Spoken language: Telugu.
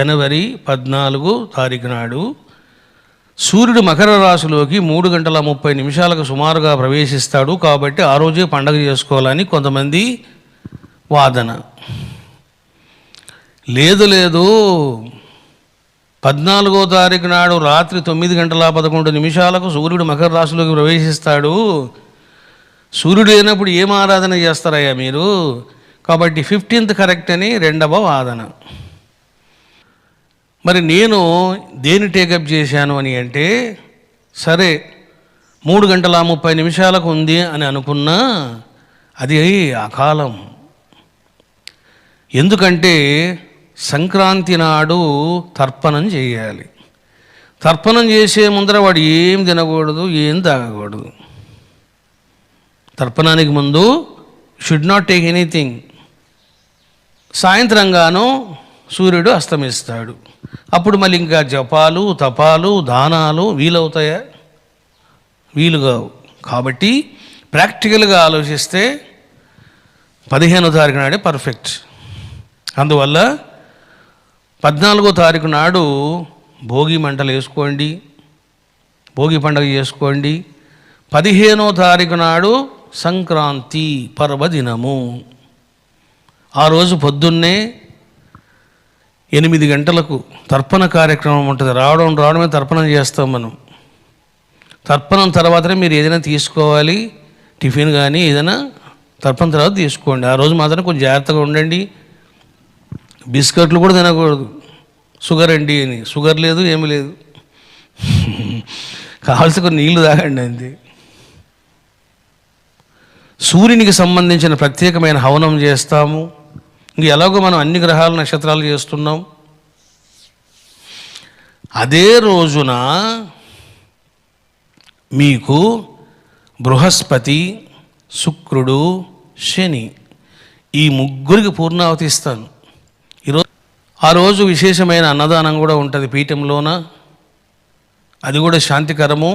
జనవరి 14 తారీఖు నాడు సూర్యుడు మకర రాశిలోకి 3:30 సుమారుగా ప్రవేశిస్తాడు. కాబట్టి ఆ రోజే పండగ చేసుకోవాలని కొంతమంది వాదన. లేదు 14వ తారీఖు నాడు రాత్రి 9:11 సూర్యుడు మకర రాశిలోకి ప్రవేశిస్తాడు. సూర్యుడు అయినప్పుడు ఏం ఆరాధన చేస్తారయ్యా మీరు? కాబట్టి 15th కరెక్ట్ అని రెండవ వాదన. మరి నేను దేని టేకప్ చేశాను అని అంటే, సరే 3:30 ఉంది అని అనుకున్నా, అది అకాలం. ఎందుకంటే సంక్రాంతి నాడు తర్పణం చేయాలి. తర్పణం చేసే ముందర వాడు ఏం తినకూడదు, ఏం తాగకూడదు. తర్పణానికి ముందు షుడ్ నాట్ టేక్ ఎనీథింగ్. సాయంత్రంగాను సూర్యుడు అస్తమిస్తాడు. అప్పుడు మళ్ళీ ఇంకా జపాలు, తపాలు, దానాలు వీలవుతాయా? వీలుగావు. కాబట్టి ప్రాక్టికల్గా ఆలోచిస్తే 15వ తారీఖు నాడే పర్ఫెక్ట్. అందువల్ల 14వ తారీఖు నాడు భోగి మంటలు వేసుకోండి, భోగి పండుగ చేసుకోండి. 15వ తారీఖు నాడు సంక్రాంతి పర్వదినము. ఆ రోజు పొద్దున్నే 8 గంటలకు తర్పణ కార్యక్రమం ఉంటుంది. రావడమే తర్పణం చేస్తాం మనం. తర్పణం తర్వాతనే మీరు ఏదైనా తీసుకోవాలి, టిఫిన్ కానీ ఏదైనా తర్పణం తర్వాత తీసుకోండి. ఆ రోజు మాత్రం కొంచెం జాగ్రత్తగా ఉండండి. బిస్కెట్లు కూడా తినకూడదు, షుగర్ అండి అని. షుగర్ లేదు, ఏమి లేదు. కావాల్సి కొన్ని నీళ్లు తాగండి అంతే. సూర్యునికి సంబంధించిన ప్రత్యేకమైన హవనం చేస్తాము. ఇంక ఎలాగో మనం అన్ని గ్రహాలు, నక్షత్రాలు చేస్తున్నాం. అదే రోజున మీకు బృహస్పతి, శుక్రుడు, శని ఈ ముగ్గురికి పూర్ణావతి ఇస్తాను. ఆ రోజు విశేషమైన అన్నదానం కూడా ఉంటుంది పీఠంలోన. అది కూడా శాంతికరము.